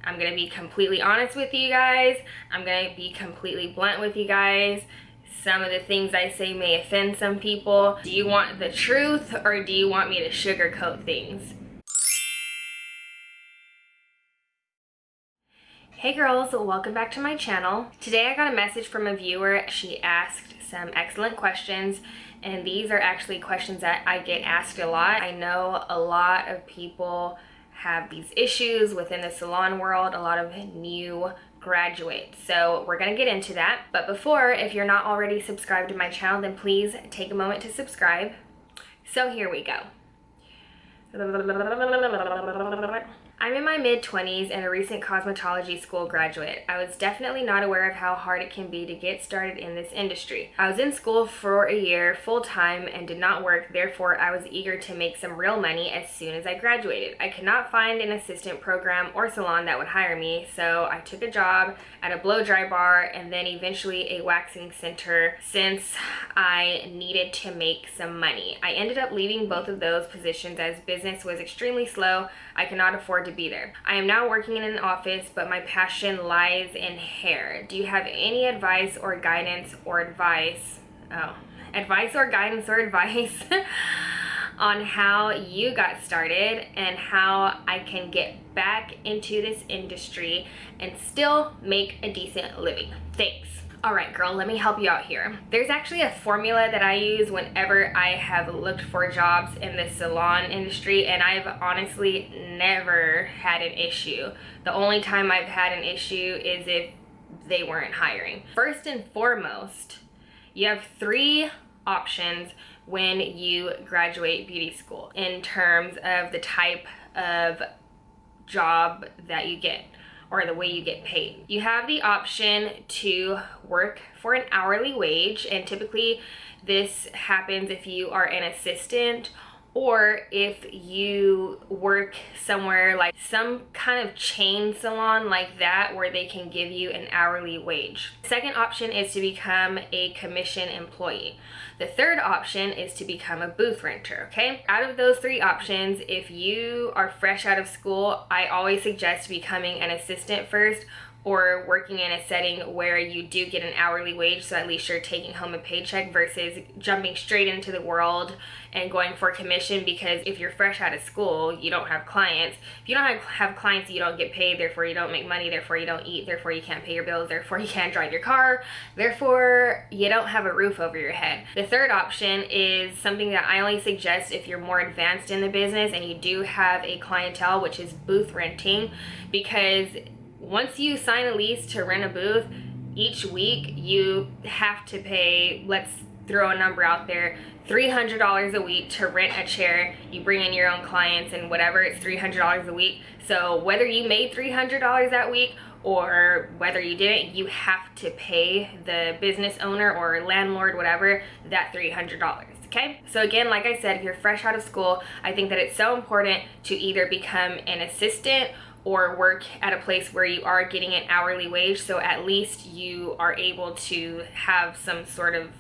I'm gonna be completely honest with you guys. I'm gonna be completely blunt with you guys. Some of the things I say may offend some people. Do you want the truth or do you want me to sugarcoat things? Hey girls, welcome back to my channel. Today I got a message from a viewer. She asked some excellent questions, and these are actually questions that I get asked a lot. I know a lot of people have these issues within the salon world, a lot of new graduates. So we're gonna get into that. But before, if you're not already subscribed to my channel, then please take a moment to subscribe. So here we go. I'm in my mid-20s and a recent cosmetology school graduate. I was definitely not aware of how hard it can be to get started in this industry. I was in school for a year full-time and did not work, therefore I was eager to make some real money as soon as I graduated. I could not find an assistant program or salon that would hire me, so I took a job at a blow-dry bar and then eventually a waxing center since I needed to make some money. I ended up leaving both of those positions as business was extremely slow. I cannot afford to be there. I am now working in an office, but my passion lies in hair. Do you have any advice or guidance or advice? Advice or guidance or advice on how you got started and how I can get back into this industry and still make a decent living? Thanks. All right, girl, let me help you out here. There's actually a formula that I use whenever I have looked for jobs in the salon industry, and I've honestly never had an issue. The only time I've had an issue is if they weren't hiring. First and foremost, you have 3 options when you graduate beauty school in terms of the type of job that you get, or the way you get paid. You have the option to work for an hourly wage, and typically this happens if you are an assistant or if you work somewhere like some kind of chain salon like that where they can give you an hourly wage. Second option is to become a commission employee. The third option is to become a booth renter, okay? Out of those 3 options, if you are fresh out of school, I always suggest becoming an assistant first, or working in a setting where you do get an hourly wage, so at least you're taking home a paycheck, versus jumping straight into the world and going for commission. Because if you're fresh out of school, you don't have clients. If you don't have clients, you don't get paid, therefore you don't make money, therefore you don't eat, therefore you can't pay your bills, therefore you can't drive your car, therefore you don't have a roof over your head. The third option is something that I only suggest if you're more advanced in the business and you do have a clientele, which is booth renting. Because once you sign a lease to rent a booth, each week you have to pay, let's throw a number out there, $300 a week to rent a chair. You bring in your own clients and whatever, it's $300 a week. So whether you made $300 that week or whether you didn't, you have to pay the business owner or landlord, whatever, that $300. Okay, so again, like I said, if you're fresh out of school, I think that it's so important to either become an assistant or work at a place where you are getting an hourly wage, so at least you are able to have some sort of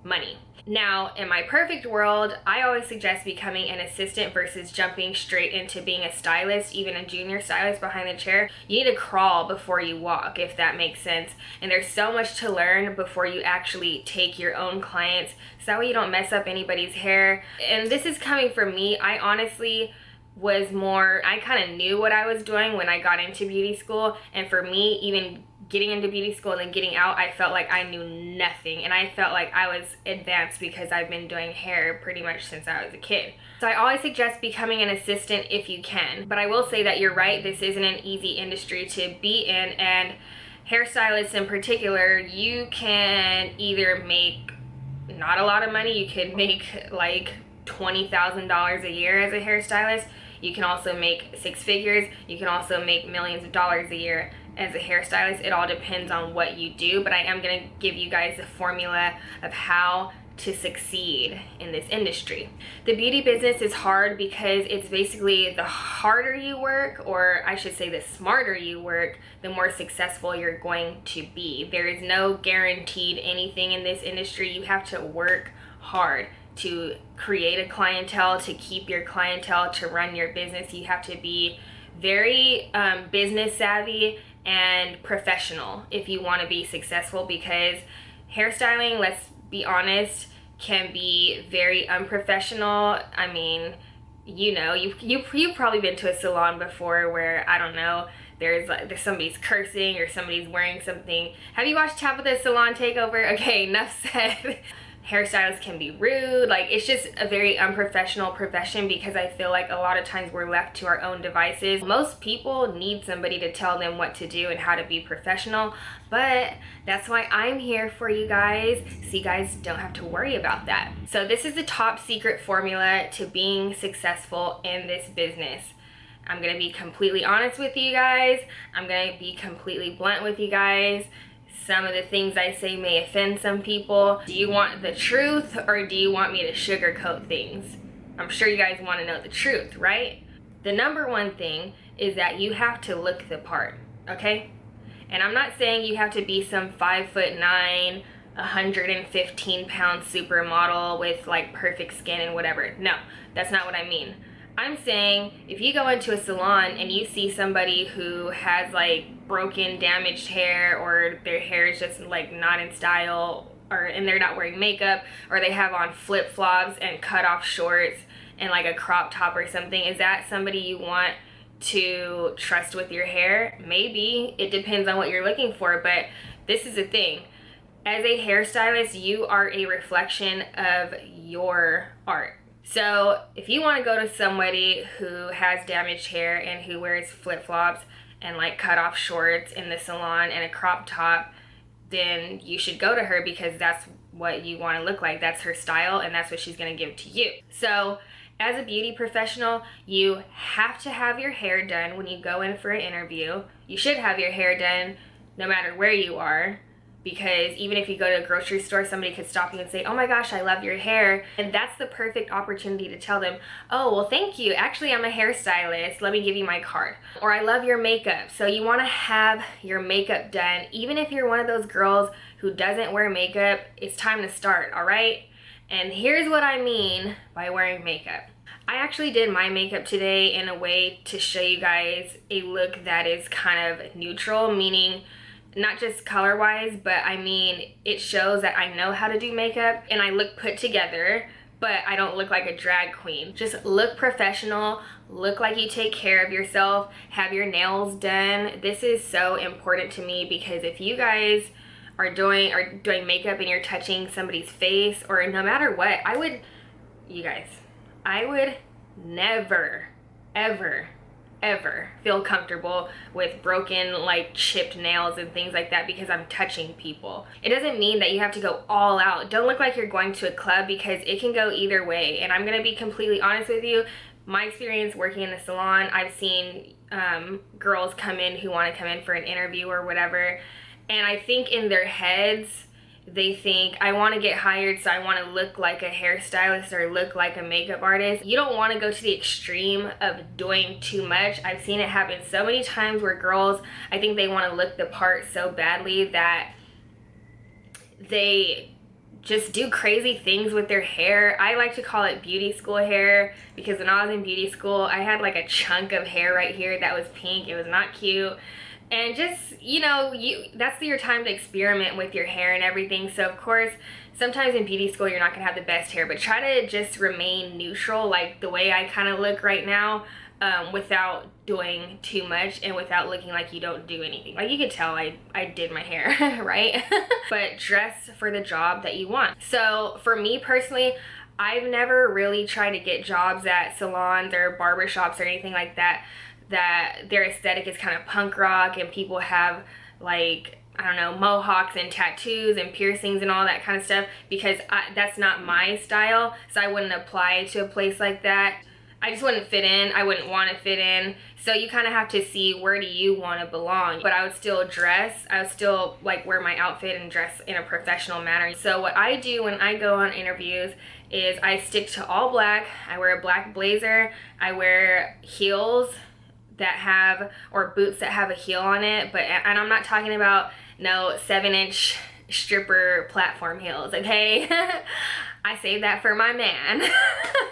money. Now, in my perfect world, I always suggest becoming an assistant versus jumping straight into being a stylist, even a junior stylist behind the chair. You need to crawl before you walk, if that makes sense. And there's so much to learn before you actually take your own clients, so that way you don't mess up anybody's hair. And this is coming from me. I honestly I kind of knew what I was doing when I got into beauty school, and for me, even getting into beauty school and then getting out, I felt like I knew nothing, and I felt like I was advanced because I've been doing hair pretty much since I was a kid. So I always suggest becoming an assistant if you can. But I will say that you're right, this isn't an easy industry to be in, and hairstylists in particular, you can either make not a lot of money, you could make like $20,000 a year as a hairstylist. You can also make 6 figures. You can also make millions of dollars a year as a hairstylist. It all depends on what you do, but I am going to give you guys a formula of how to succeed in this industry. The beauty business is hard because it's basically the harder you work, or I should say the smarter you work, the more successful you're going to be. There is no guaranteed anything in this industry. You have to work hard to create a clientele, to keep your clientele, to run your business. You have to be very business savvy and professional if you want to be successful, because hairstyling, let's be honest, can be very unprofessional. I mean, you know, you've probably been to a salon before where, I don't know, there's somebody's cursing or somebody's wearing something. Have you watched Tabitha's Salon Takeover? Okay, enough said. Hairstylists can be rude. Like, it's just a very unprofessional profession, because I feel like a lot of times we're left to our own devices. Most people need somebody to tell them what to do and how to be professional, but that's why I'm here for you guys, so you guys don't have to worry about that. So this is the top secret formula to being successful in this business. I'm gonna be completely honest with you guys. I'm gonna be completely blunt with you guys. Some of the things I say may offend some people. Do you want the truth, or do you want me to sugarcoat things? I'm sure you guys want to know the truth, right? The number one thing is that you have to look the part, okay? And I'm not saying you have to be some 5'9", 115-pound supermodel with like perfect skin and whatever. No, that's not what I mean. I'm saying if you go into a salon and you see somebody who has like broken, damaged hair, or their hair is just like not in style, and they're not wearing makeup, or they have on flip-flops and cut off shorts and like a crop top or something, is that somebody you want to trust with your hair? Maybe. It depends on what you're looking for, but this is the thing. As a hairstylist, you are a reflection of your art. So if you want to go to somebody who has damaged hair and who wears flip-flops and like cut off shorts in the salon and a crop top, then you should go to her, because that's what you want to look like. That's her style, and that's what she's going to give to you. So as a beauty professional, you have to have your hair done when you go in for an interview. You should have your hair done no matter where you are, because even if you go to a grocery store, somebody could stop you and say, oh my gosh, I love your hair. And that's the perfect opportunity to tell them, oh, well, thank you. Actually, I'm a hairstylist. Let me give you my card. Or I love your makeup. So you want to have your makeup done. Even if you're one of those girls who doesn't wear makeup, it's time to start, all right? And here's what I mean by wearing makeup. I actually did my makeup today in a way to show you guys a look that is kind of neutral, meaning not just color wise, but I mean it shows that I know how to do makeup and I look put together, but I don't look like a drag queen. Just look professional, look like you take care of yourself, have your nails done. This is so important to me, because if you guys are doing makeup and you're touching somebody's face, or no matter what, I would never ever feel comfortable with broken, like chipped nails and things like that, because I'm touching people. It doesn't mean that you have to go all out. Don't look like you're going to a club, because it can go either way. And I'm gonna be completely honest with you. My experience working in the salon, I've seen girls come in who want to come in for an interview or whatever, and I think in their heads they think, I want to get hired, so I want to look like a hairstylist or look like a makeup artist. You don't want to go to the extreme of doing too much. I've seen it happen so many times where girls, I think they want to look the part so badly that they just do crazy things with their hair. I like to call it beauty school hair, because when I was in beauty school, I had like a chunk of hair right here that was pink. It was not cute. And just, you know, that's your time to experiment with your hair and everything. So of course, sometimes in beauty school, you're not gonna have the best hair, but try to just remain neutral, like the way I kind of look right now, without doing too much and without looking like you don't do anything. Like you could tell I did my hair, right? But dress for the job that you want. So for me personally, I've never really tried to get jobs at salons or barbershops or anything like that their aesthetic is kind of punk rock and people have like, I don't know, mohawks and tattoos and piercings and all that kind of stuff, because that's not my style. So I wouldn't apply to a place like that. I just wouldn't fit in. I wouldn't want to fit in. So you kind of have to see, where do you want to belong? But I would still dress. I would still like wear my outfit and dress in a professional manner. So what I do when I go on interviews is I stick to all black. I wear a black blazer. I wear heels that have, or boots that have a heel on it, and I'm not talking about no 7-inch stripper platform heels, okay? I saved that for my man.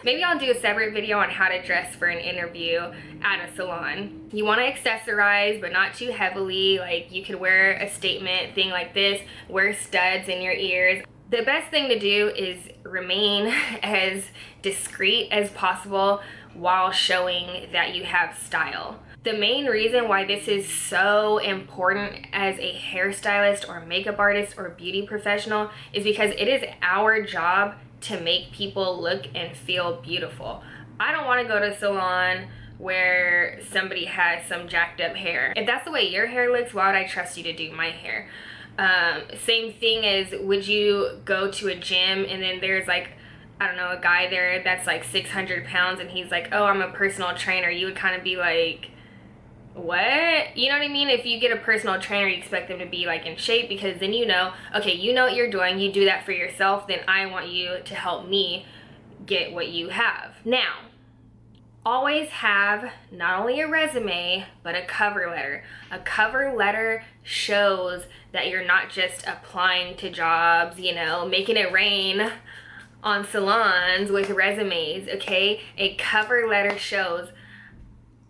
Maybe I'll do a separate video on how to dress for an interview at a salon. You want to accessorize, but not too heavily. Like, you could wear a statement thing like this, wear studs in your ears. The best thing to do is remain as discreet as possible while showing that you have style. The main reason why this is so important as a hairstylist or makeup artist or beauty professional is because it is our job to make people look and feel beautiful. I don't want to go to a salon where somebody has some jacked up hair. If that's the way your hair looks, why would I trust you to do my hair? Same thing as, would you go to a gym and then there's like, I don't know, a guy there that's like 600 pounds and he's like, oh, I'm a personal trainer. You would kind of be like, what? You know what I mean? If you get a personal trainer, you expect them to be like in shape, because then you know, okay, you know what you're doing, you do that for yourself, then I want you to help me get what you have. Now, always have not only a resume, but a cover letter. A cover letter shows that you're not just applying to jobs, you know, making it rain on salons with resumes, okay? A cover letter shows,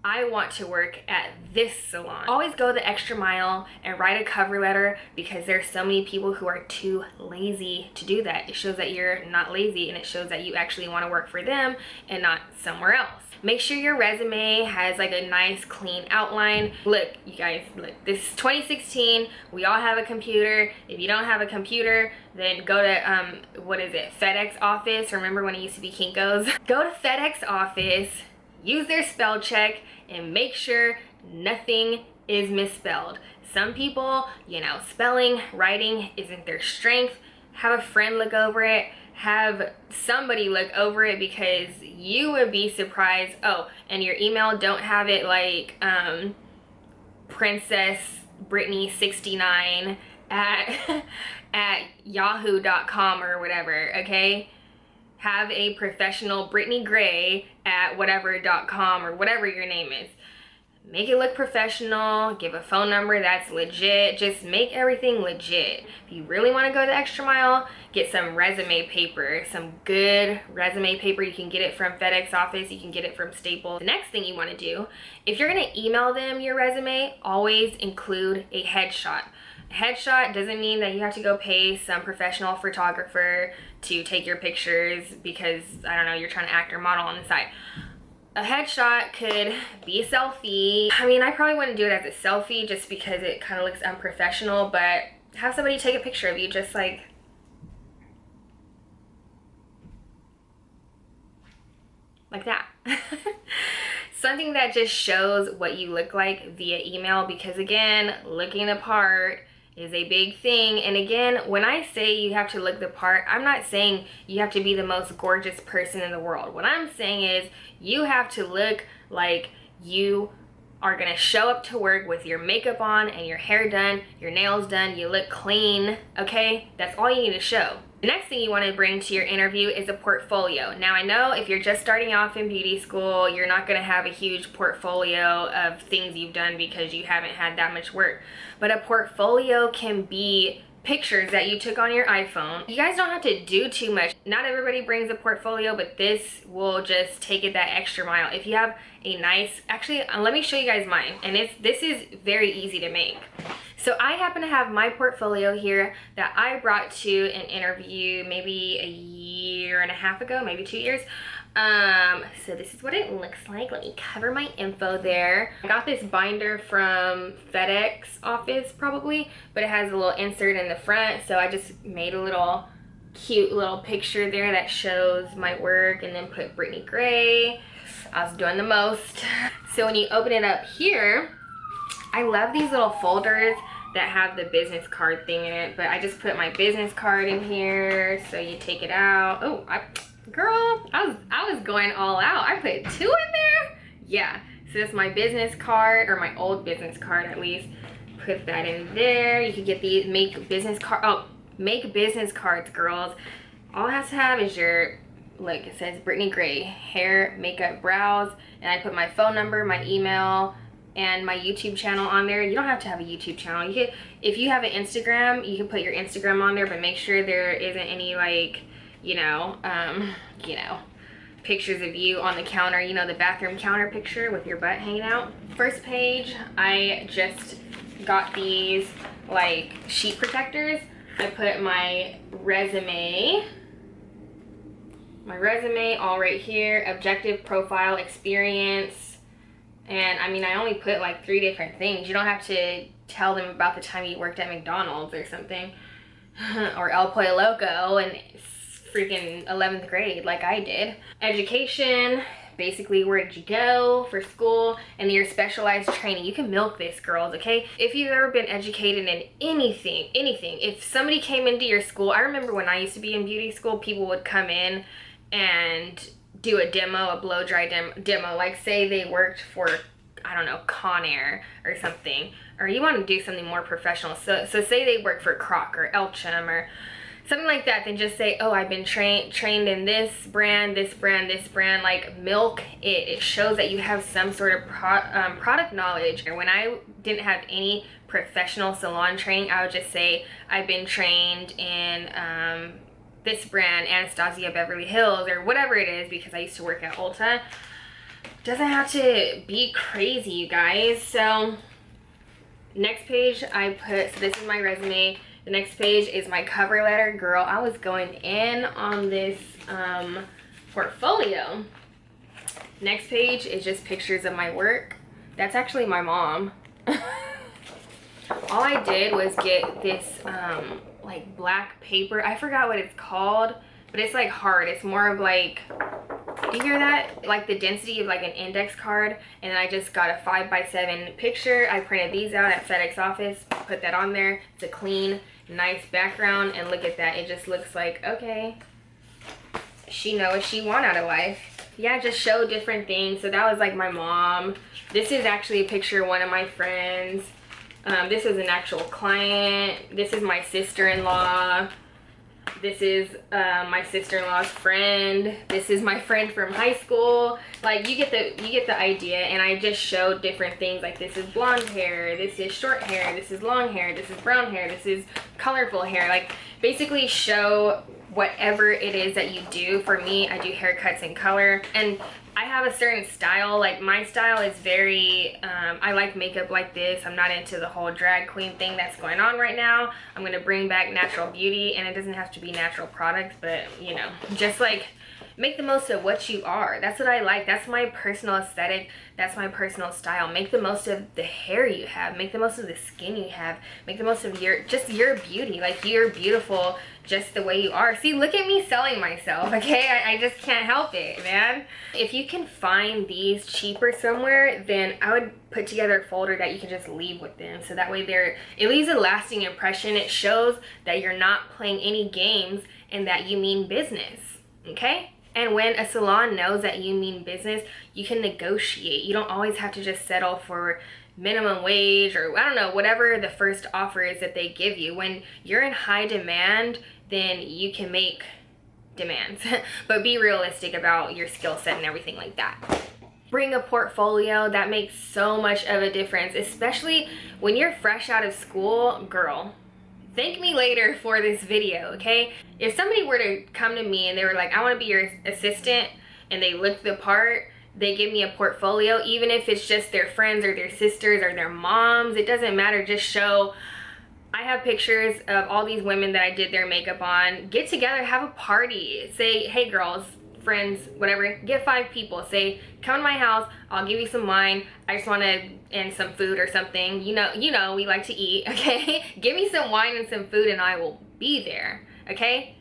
I want to work at this salon. Always go the extra mile and write a cover letter, because there's so many people who are too lazy to do that. It shows that you're not lazy, and it shows that you actually want to work for them and not somewhere else. Make sure your resume has like a nice clean outline. Look, you guys, look, this is 2016. We all have a computer. If you don't have a computer, then go to, what is it, FedEx office. Remember when it used to be Kinko's? Go to FedEx office, use their spell check, and make sure nothing is misspelled. Some people, you know, spelling, writing isn't their strength. Have a friend look over it. Have somebody look over it, because you would be surprised. Oh, and your email, don't have it like Princess Brittney 69 at yahoo.com or whatever, okay? Have a professional Brittney Gray at whatever.com or whatever your name is. Make it look professional. Give a phone number that's legit. Just make everything legit. If you really want to go the extra mile, get some resume paper, some good resume paper. You can get it from FedEx office. You can get it from Staples. The next thing you want to do, if you're going to email them your resume, always include a headshot. A headshot doesn't mean that you have to go pay some professional photographer to take your pictures because, I don't know, you're trying to act or model on the side. A headshot could be a selfie. I mean, I probably wouldn't do it as a selfie just because it kind of looks unprofessional, but have somebody take a picture of you just like that. Something that just shows what you look like via email, because again, looking the part is a big thing. And again, when I say you have to look the part, I'm not saying you have to be the most gorgeous person in the world. What I'm saying is you have to look like you are gonna show up to work with your makeup on and your hair done, your nails done, you look clean, okay? That's all you need to show. The next thing you want to bring to your interview is a portfolio. Now, I know if you're just starting off in beauty school, you're not going to have a huge portfolio of things you've done because you haven't had that much work. But a portfolio can be pictures that you took on your iPhone. You guys don't have to do too much. Not everybody brings a portfolio, but this will just take it that extra mile. If you have a nice, actually, let me show you guys mine. And this is very easy to make. So I happen to have my portfolio here that I brought to an interview maybe a year and a half ago, maybe 2 years. So this is what it looks like. Let me cover my info there. I got this binder from FedEx office probably, but it has a little insert in the front. So I just made a little cute little picture there that shows my work, and then put Brittney Gray. I was doing the most. So when you open it up here, I love these little folders that have the business card thing in it, but I just put my business card in here. So you take it out. Oh, girl, I was going all out. I put 2 in there. Yeah, so that's my business card, or my old business card at least. Put that in there. You can get these, make business cards, girls. All it has to have is your, look, it says Brittney Gray, hair, makeup, brows, and I put my phone number, my email, and my YouTube channel on there. You don't have to have a YouTube channel. You could, if you have an Instagram, you can put your Instagram on there, but make sure there isn't any like, you know, pictures of you on the counter, you know, the bathroom counter picture with your butt hanging out. First page, I just got these like sheet protectors. I put my resume all right here, objective, profile, experience, and I mean, I only put like 3 different things. You don't have to tell them about the time you worked at McDonald's or something, or El Pollo Loco in freaking 11th grade like I did. Education, basically where did you go for school, and your specialized training. You can milk this, girls, okay? If you've ever been educated in anything, if somebody came into your school, I remember when I used to be in beauty school, people would come in and do a demo, a blow dry demo, like say they worked for, I don't know, Conair or something, or you want to do something more professional. So say they work for Croc or Elchum or something like that, then just say, oh, I've been trained in this brand, this brand, this brand. Like, milk it. It shows that you have some sort of product knowledge. And when I didn't have any professional salon training, I would just say, I've been trained in this brand, Anastasia Beverly Hills, or whatever it is, because I used to work at Ulta. Doesn't have to be crazy, you guys. So next page, I put, so this is my resume. The next page is my cover letter. Girl, I was going in on this portfolio. Next page is just pictures of my work. That's actually my mom. All I did was get this like black paper. I forgot what it's called, but it's like hard. It's more of like, do you hear that? Like the density of like an index card. And then I just got a 5x7 picture. I printed these out at FedEx office, put that on there. It's a clean, nice background, and look at that. It just looks like, okay, she knows what she want out of life. Yeah, just show different things. So that was like my mom. This is actually a picture of one of my friends. This is an actual client. This is my sister-in-law. This is my sister-in-law's friend. This is my friend from high school. Like, you get the idea. And I just showed different things, like this is blonde hair, this is short hair, this is long hair, this is brown hair, this is colorful hair. Like, basically show whatever it is that you do. For me, I do haircuts in color, and I have a certain style. Like, my style is very, I like makeup like this. I'm not into the whole drag queen thing that's going on right now. I'm gonna bring back natural beauty, and it doesn't have to be natural products, but you know, just like make the most of what you are. That's what I like. That's my personal aesthetic. That's my personal style. Make the most of the hair you have. Make the most of the skin you have. Make the most of your beauty. Like, you're beautiful just the way you are. See, look at me selling myself, okay? I just can't help it, man. If you can find these cheaper somewhere, then I would put together a folder that you can just leave with them. So that way it leaves a lasting impression. It shows that you're not playing any games and that you mean business, okay? And when a salon knows that you mean business, you can negotiate. You don't always have to just settle for minimum wage, or I don't know, whatever the first offer is that they give you. When you're in high demand, then you can make demands, but be realistic about your skill set and everything like that. Bring a portfolio. That makes so much of a difference, especially when you're fresh out of school. Girl, thank me later for this video, okay? If somebody were to come to me and they were like, I want to be your assistant, and they look the part, they give me a portfolio, even if it's just their friends or their sisters or their moms, it doesn't matter. Just show, I have pictures of all these women that I did their makeup on. Get together, have a party. Say, hey girls, friends, whatever, get 5 people. Say, come to my house, I'll give you some wine, I just want to, and some food or something. You know, we like to eat, okay? Give me some wine and some food and I will be there, okay?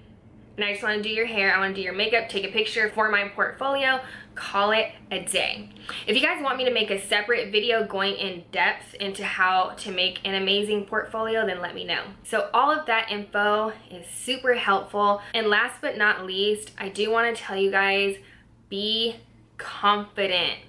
And I just want to do your hair, I want to do your makeup, take a picture for my portfolio, call it a day. If you guys want me to make a separate video going in depth into how to make an amazing portfolio, then let me know. So all of that info is super helpful. And last but not least, I do want to tell you guys, be confident.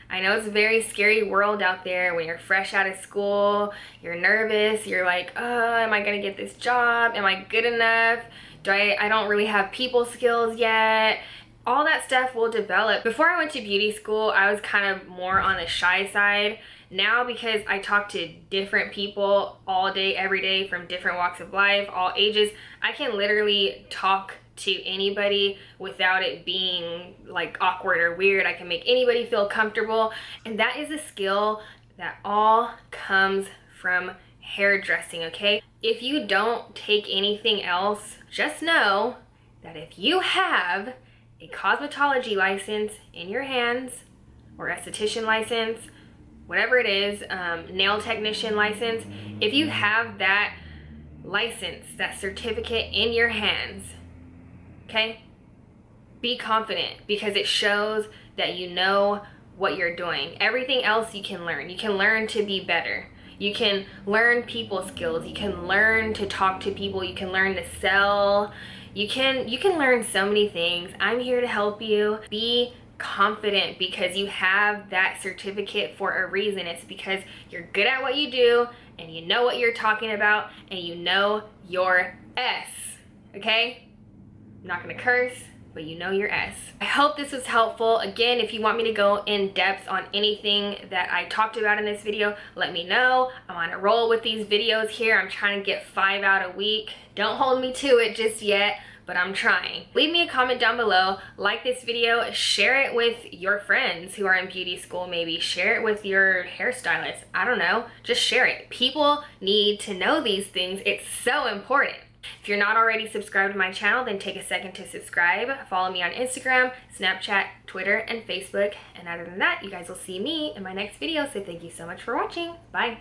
I know it's a very scary world out there when you're fresh out of school, you're nervous, you're like, oh, am I gonna get this job? Am I good enough? I don't really have people skills yet. All that stuff will develop. Before I went to beauty school, I was kind of more on the shy side, Now, because I talk to different people all day, every day, from different walks of life, all ages, I can literally talk to anybody without it being like awkward or weird. I can make anybody feel comfortable. And that is a skill that all comes from hairdressing, okay? If you don't take anything else, just know that if you have a cosmetology license in your hands, or esthetician license, whatever it is, nail technician license, if you have that license, that certificate in your hands, okay, be confident, because it shows that you know what you're doing. Everything else you can learn. You can learn to be better. You can learn people skills. You can learn to talk to people. You can learn to sell. You can learn so many things. I'm here to help you. Be confident, because you have that certificate for a reason. It's because you're good at what you do, and you know what you're talking about, and you know your S, okay? I'm not gonna curse, but you know your S. I hope this was helpful. Again, if you want me to go in depth on anything that I talked about in this video, let me know. I'm on a roll with these videos here. I'm trying to get 5 out a week. Don't hold me to it just yet, but I'm trying. Leave me a comment down below, like this video, share it with your friends who are in beauty school maybe, share it with your hairstylist, I don't know, just share it. People need to know these things, it's so important. If you're not already subscribed to my channel, then take a second to subscribe. Follow me on Instagram, Snapchat, Twitter, and Facebook. And other than that, you guys will see me in my next video, so thank you so much for watching. Bye.